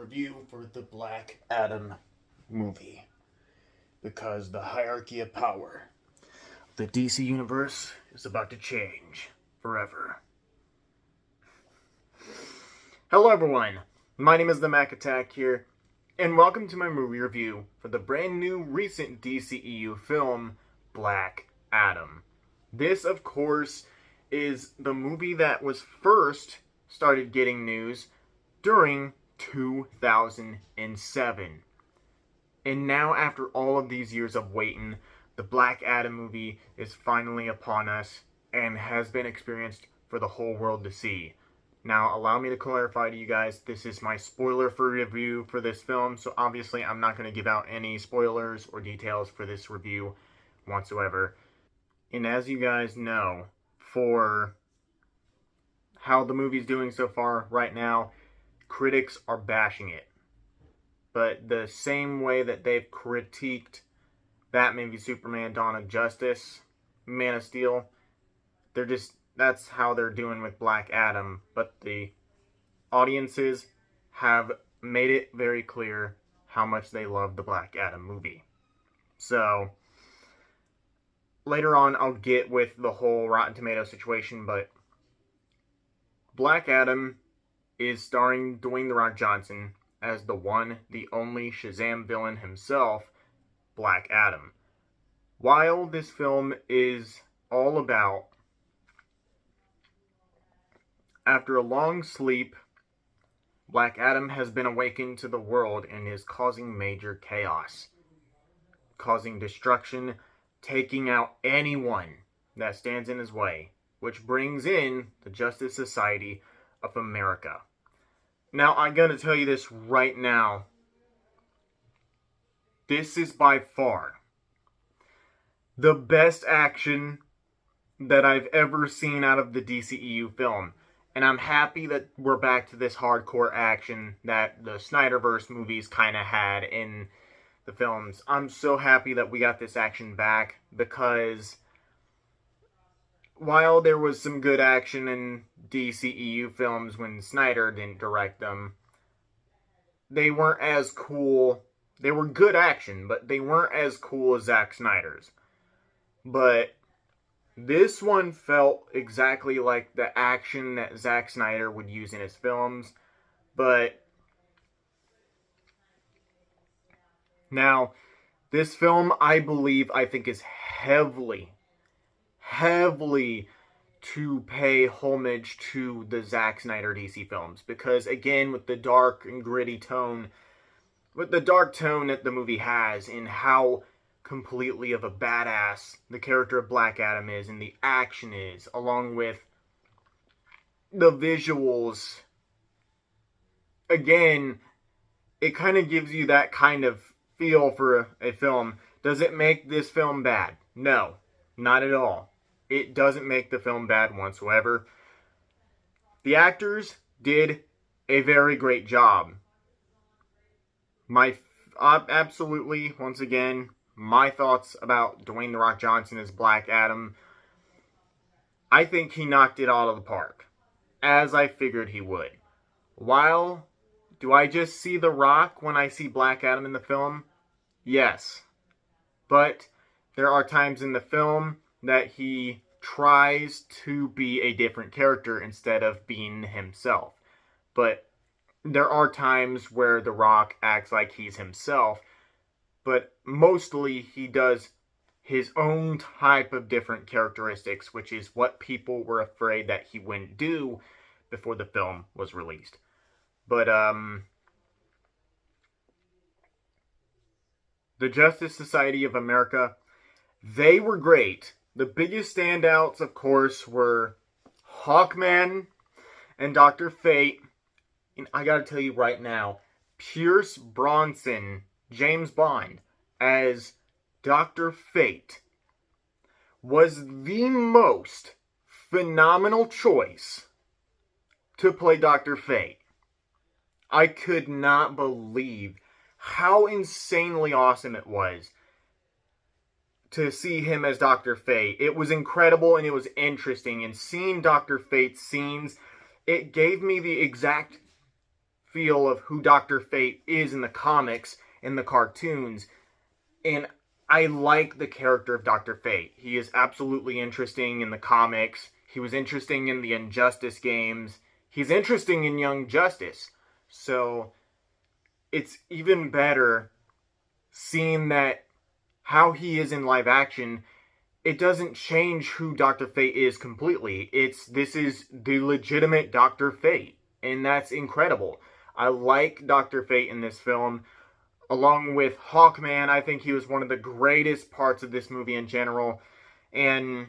review for the Black Adam movie. Because the hierarchy of power, the DC universe is about to change forever. Hello everyone, my name is the Mac Attack here, and welcome to my movie review for the brand new recent DCEU film, Black Adam. This, of course, is the movie that was first started getting news during 2007. And now, after all of these years of waiting, the Black Adam movie is finally upon us and has been experienced for the whole world to see. Now, allow me to clarify to you guys, this is my spoiler-free review for this film, so obviously I'm not going to give out any spoilers or details for this review whatsoever. And as you guys know, for how the movie's doing so far right now, critics are bashing it. But the same way that they've critiqued Batman v Superman, Dawn of Justice, Man of Steel, that's how they're doing with Black Adam. But the audiences have made it very clear how much they love the Black Adam movie. So, later on I'll get with the whole Rotten Tomatoes situation, but Black Adam is starring Dwayne "The Rock" Johnson as the one, the only Shazam villain himself, Black Adam. While this film is all about, after a long sleep, Black Adam has been awakened to the world and is causing major chaos, causing destruction, taking out anyone that stands in his way, which brings in the Justice Society of America. Now, I'm going to tell you this right now. This is by far the best action that I've ever seen out of the DCEU film. And I'm happy that we're back to this hardcore action that the Snyderverse movies kind of had in the films. I'm so happy that we got this action back, because while there was some good action in DCEU films when Snyder didn't direct them, they weren't as cool. They were good action, but they weren't as cool as Zack Snyder's. But this one felt exactly like the action that Zack Snyder would use in his films. But now, this film, I think is heavily to pay homage to the Zack Snyder DC films. Because, again, with the dark and gritty tone, with the dark tone that the movie has, and how completely of a badass the character of Black Adam is, and the action is, along with the visuals, again, it kind of gives you that kind of feel for a film. Does it make this film bad? No, not at all. It doesn't make the film bad whatsoever. The actors did a very great job. Absolutely, once again, my thoughts about Dwayne "The Rock" Johnson as Black Adam. I think he knocked it out of the park, as I figured he would. While, do I just see The Rock when I see Black Adam in the film? Yes. But there are times in the film that he tries to be a different character instead of being himself. But there are times where The Rock acts like he's himself, but mostly he does his own type of different characteristics, which is what people were afraid that he wouldn't do before the film was released. But, the Justice Society of America, they were great. The biggest standouts, of course, were Hawkman and Dr. Fate. And I gotta tell you right now, Pierce Brosnan, James Bond, as Dr. Fate, was the most phenomenal choice to play Dr. Fate. I could not believe how insanely awesome it was to see him as Dr. Fate. It was incredible and it was interesting. And seeing Dr. Fate's scenes, it gave me the exact feel of who Dr. Fate is in the comics and the cartoons. And I like the character of Dr. Fate. He is absolutely interesting in the comics. He was interesting in the Injustice games. He's interesting in Young Justice. So it's even better seeing that how he is in live action, it doesn't change who Dr. Fate is completely. This is the legitimate Dr. Fate, and that's incredible. I like Dr. Fate in this film. Along with Hawkman, I think he was one of the greatest parts of this movie in general. And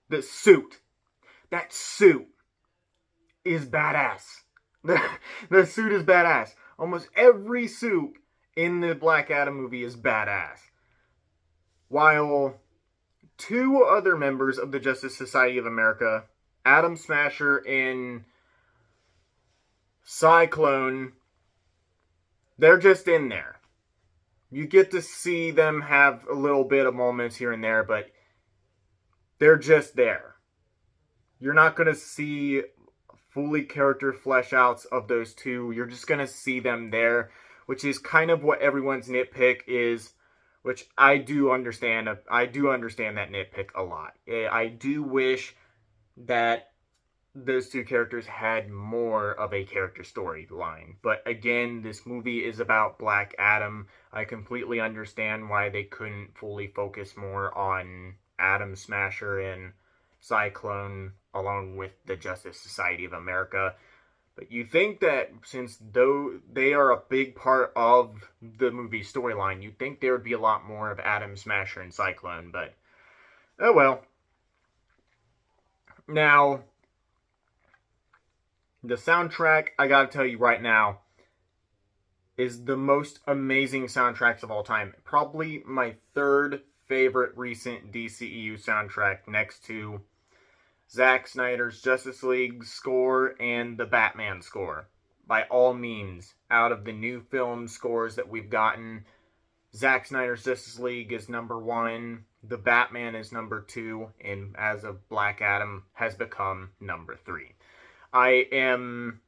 the suit, that suit is badass. The suit is badass. Almost every suit in the Black Adam movie is badass. While two other members of the Justice Society of America, Atom Smasher and Cyclone, they're just in there. You get to see them have a little bit of moments here and there, but they're just there. You're not going to see fully character flesh outs of those two. You're just going to see them there, which is kind of what everyone's nitpick is, which I do understand. I do understand that nitpick a lot. I do wish that those two characters had more of a character storyline. But again, this movie is about Black Adam. I completely understand why they couldn't fully focus more on Atom Smasher and Cyclone along with the Justice Society of America. But you think that since though they are a big part of the movie storyline, you'd think there would be a lot more of Atom Smasher and Cyclone, but oh well. Now, the soundtrack, I gotta tell you right now, is the most amazing soundtracks of all time. Probably my third favorite recent DCEU soundtrack, next to Zack Snyder's Justice League score and the Batman score. By all means, out of the new film scores that we've gotten, Zack Snyder's Justice League is number 1, the Batman is number 2, and as of Black Adam has become number 3. I am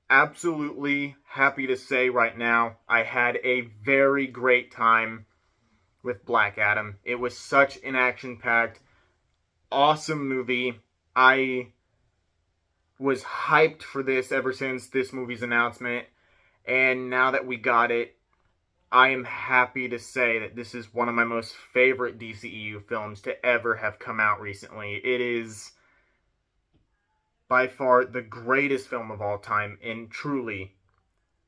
absolutely happy to say right now, I had a very great time with Black Adam. It was such an action-packed, awesome movie. I was hyped for this ever since this movie's announcement, and now that we got it, I am happy to say that this is one of my most favorite DCEU films to ever have come out recently. It is by far the greatest film of all time, and truly,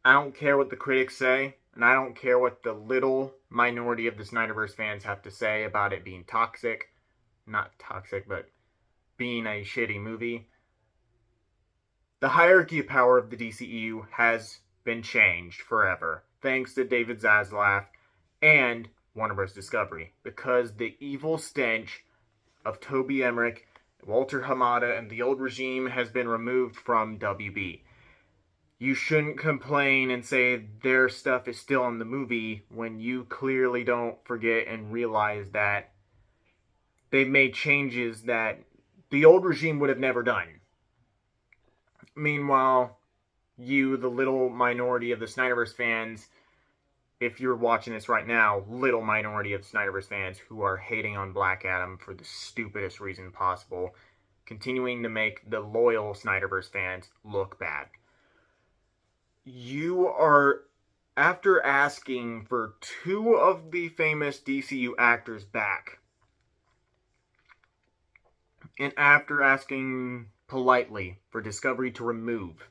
I don't care what the critics say, and I don't care what the little minority of the Snyderverse fans have to say about it being toxic. Not toxic, but being a shitty movie. The hierarchy of power of the DCEU has been changed forever, thanks to David Zaslav and Warner Bros. Discovery, because the evil stench of Toby Emmerich, Walter Hamada, and the old regime has been removed from WB. You shouldn't complain and say their stuff is still in the movie when you clearly don't forget and realize that they've made changes that the old regime would have never done. Meanwhile, you, the little minority of the Snyderverse fans, if you're watching this right now, little minority of Snyderverse fans who are hating on Black Adam for the stupidest reason possible, continuing to make the loyal Snyderverse fans look bad. You are, after asking for two of the famous DCU actors back, and after asking politely for Discovery to remove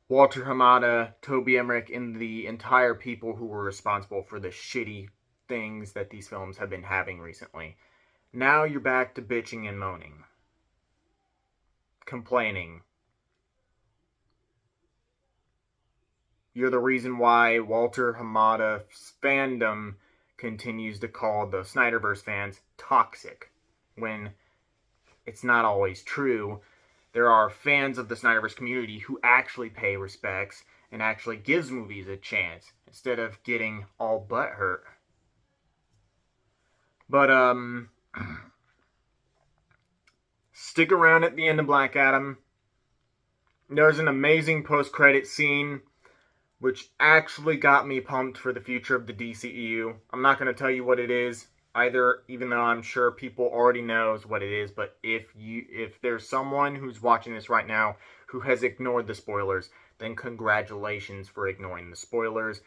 Walter Hamada, Toby Emmerich, and the entire people who were responsible for the shitty things that these films have been having recently, now you're back to bitching and moaning. Complaining. You're the reason why Walter Hamada's fandom continues to call the Snyderverse fans toxic, when it's not always true. There are fans of the Snyderverse community who actually pay respects and actually gives movies a chance instead of getting all butthurt. But Stick around at the end of Black Adam. There's an amazing post-credit scene which actually got me pumped for the future of the DCEU. I'm not going to tell you what it is either, even though I'm sure people already knows what it is, but if there's someone who's watching this right now who has ignored the spoilers, then congratulations for ignoring the spoilers.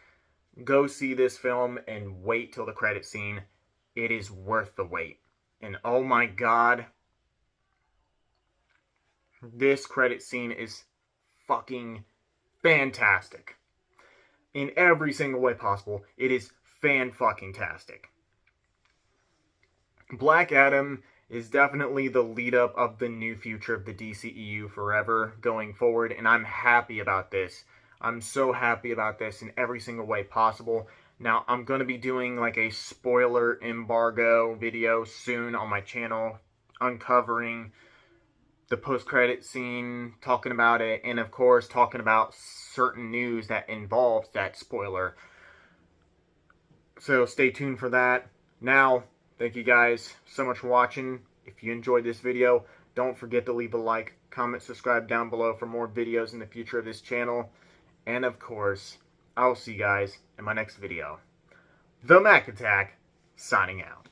Go see this film and wait till the credit scene. It is worth the wait. And oh my god, this credit scene is fucking fantastic. In every single way possible, it is fan-fucking-tastic. Black Adam is definitely the lead-up of the new future of the DCEU forever going forward, and I'm happy about this. I'm so happy about this in every single way possible. Now, I'm going to be doing like a spoiler embargo video soon on my channel, uncovering the post-credit scene, talking about it, and of course talking about certain news that involves that spoiler. So stay tuned for that. Now, thank you guys so much for watching. If you enjoyed this video, don't forget to leave a like, comment, subscribe down below for more videos in the future of this channel. And of course, I'll see you guys in my next video. The Mac Attack, signing out.